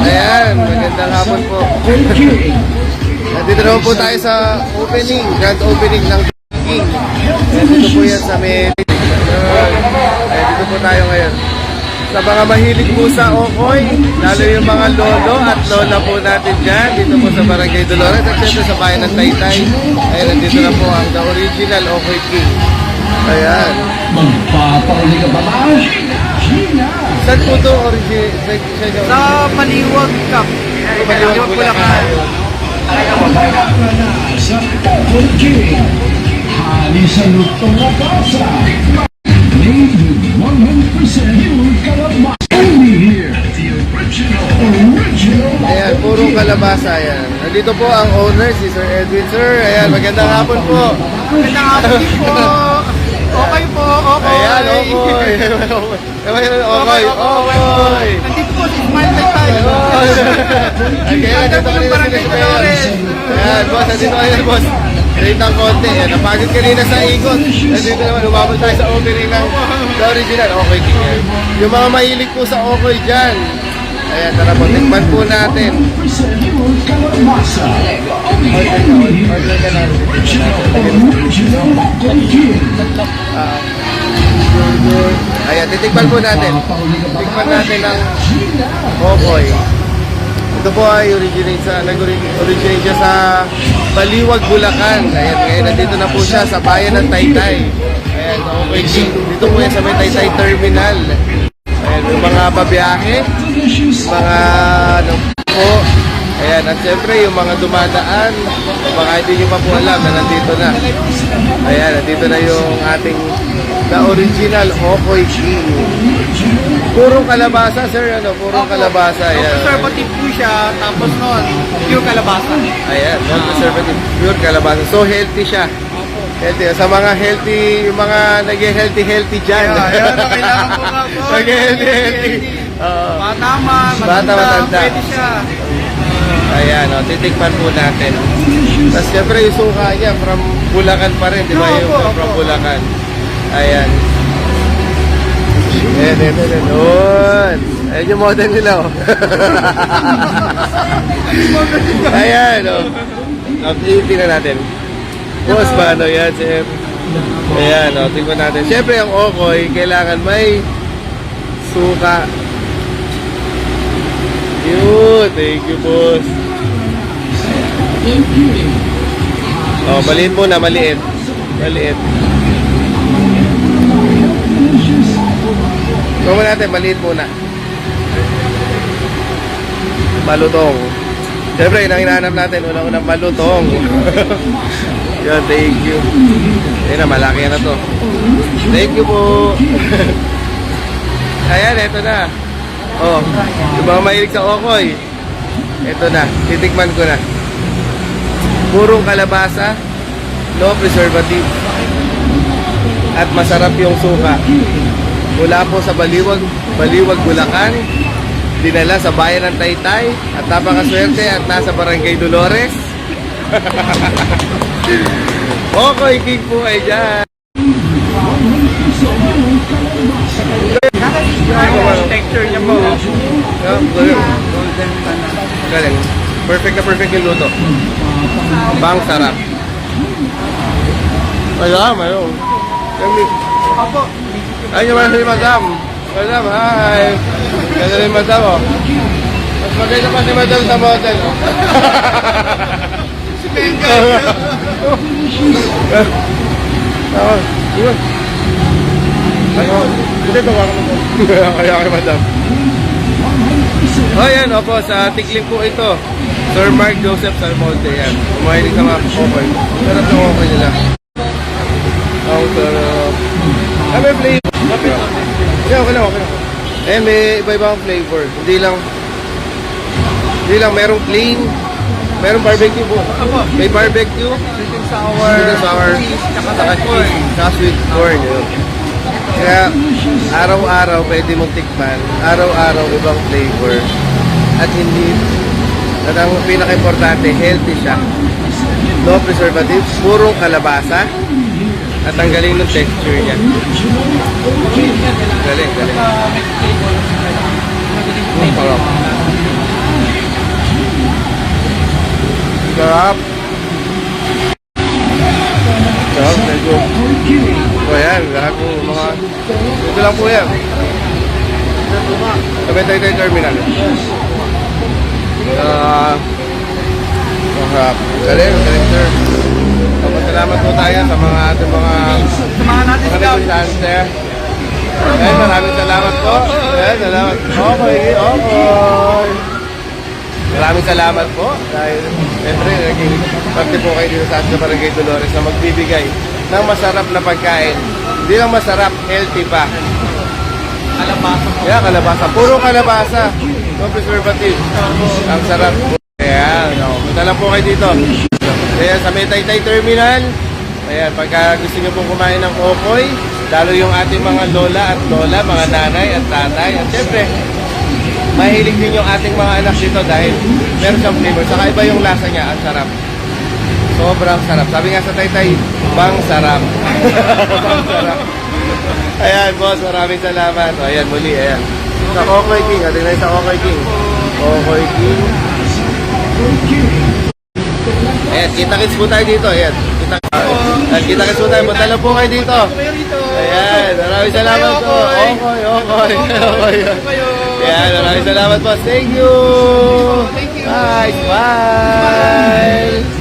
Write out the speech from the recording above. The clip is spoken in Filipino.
Ayan, magandang hapon po. Nandito naman po tayo sa opening, grand opening ng King. Dito po yan sa may... dito po tayo ngayon. Sa mga mahilig po sa Okoy, lalo yung mga lolo at lola po natin dyan, dito po sa Barangay Dolores at syempre sa bayan ng Taytay. Ayan, nandito na po ang the original Okoy King. Ayan. Magpapauli ka ba ba? Saan po ito original? Sa Maliwag Cup. Maliwag Bulacan. Sa Okoy King. Hali sa lutong na kasa. Made with 100% pure kalabasa. Only here, the original. Ayan, purong kalabasa yan. Nandito po ang owner, si Sir Edwin. Sir, ayan, magandang hapon po. Magandang hapon po. Okay po, okay. Ayan, Okoy. Okay. Nandito po si Smile Taytay. Okay, nandito kanina sila si Mayor. Ayan, boss, nandito kanina, boss. Rate ng konti. Ayan, napagod kanina sa ikot. Nandito naman, umabot tayo sa opening ng the original Okoy King. Yung mga mahilig po sa Okoy dyan. Ayan, tara po, tikman po natin. Order ka na. Ayan, titikman po natin. Tikman natin ang Okoy. Ito po ay nag-originate siya sa Baliwag, Bulacan. Ayan, ngayon nandito na po siya sa bayan ng Taytay. Ayan, Okoy King. Dito po yan sa may Taytay Terminal. Ayan, yung mga babiyahe, mga ano po. Ayan, at syempre yung mga dumadaan, baka hindi nyo pa po alam na nandito na. Ayan, nandito na yung ating the original Okoy King. Purong kalabasa, sir, ano? Purong kalabasa. Ayan. Conservative po siya, tapos noon, pure kalabasa. Ayan, non-preservative, pure kalabasa. So, healthy siya. Healthy. Sa mga healthy, yung mga nag-healthy dyan. Ayan, kailangan po nga po. Nag-healthy. Bata man, Bata, matanda. pwede siya. Ayan, titikman po natin. Tapos syempre yung suka niya from Bulacan pa rin, di ba? Yung from Bulacan. Ayan. Ayan. Ayan yung model nila, oh. Ayan, oh. Tingnan natin. Boss, paano yan, chef? Ayan, oh. Tingnan natin. Syempre, ang Okoy, kailangan may suka. Yun, thank you, boss. Oh, maliit muna, maliit. Maliit. Gawin natin, maliit muna. Malutong. Siyempre, yun ang hinahanap natin. Unang-unang malutong. Yun, thank you. Ayun na, malaki na to. Thank you po. Ayan, eto na. Oh, yung mga mahilig sa Okoy. Ito na, titikman ko na. Purong kalabasa, no preservative. At masarap yung suka. Mula po sa Baliwag, Bulacan. Dinala sa bayan ng Taytay. At napakaswerte at nasa Barangay Dolores. Okoy King po ay dyan. Texture niya po. Galing. Perfect na perfect yung luto. Bang sarap. Ayan, mayroon. Opo. Ayun naman si Madam. Madam, hi. Ganda rin Madam, oh. Mas maganda pa si Madam sa model, oh. Si Benga. Hindi, tawa ka mo. Kaya kay Madam. Oh, yan, opo, sa tikling po ito. Sir Mark Joseph Salmonte, yan. Kumahilig sa mga Okoy. Sarap ng Okoy nila. Ang sarap. May flavor. Okay lang. Eh, may iba-ibang flavor. Hindi lang, merong plain. Merong barbecue po. May barbecue. Sweet and sour. Cheese, Saka corn. Saka sweet corn. Yun. Kaya, araw-araw pwede mong tikman. Araw-araw ibang flavor. At hindi At ang pinaka-importante, healthy siya. No preservatives, purong kalabasa. At ang galing ng texture niya. Galing, galing. Sarap. Sarap. Sarap, thank you. So yan, lahat ng mga... Ito lang po yan. Sabi tayo terminal. Sarap. Galing, galing sir. Salamat po tayo sa mga ating mga negosyante. Ayan, maraming salamat po. Ayan, salamat. Okay, okay. Maraming salamat po. Dahil, siyempre, naging parte po kayo dito sa ating Barangay Dolores na magbibigay ng masarap na pagkain. Hindi lang masarap, healthy pa. Kalabasa po. Yeah, kalabasa. Puro kalabasa. No preservative. Ang sarap. Ayan, punta lang po kayo dito. Ayan, sa Taytay Terminal. Ayan, pagka gusto nyo pong kumain ng okoy, lalo yung ating mga lola at lola, mga nanay at tatay. At syempre, mahilig din yung ating mga anak dito dahil meron siyang flavor. Saka iba yung lasa niya, ang sarap. Sobrang sarap. Sabi nga sa Taytay, bang sarap. Bang sarap. Ayan, boss, maraming salamat. O, ayan, muli, ayan. Sa Okoy King, atin na sa Okoy King. Okoy King. Ayan, kita-kits po tayo dito. Ayan, kita-kits po tayo. Punta lang po kayo dito. Ayan, maraming salamat po. Okoy, Okoy. Ayan, maraming salamat po. Thank you. Thank you. Bye. Bye.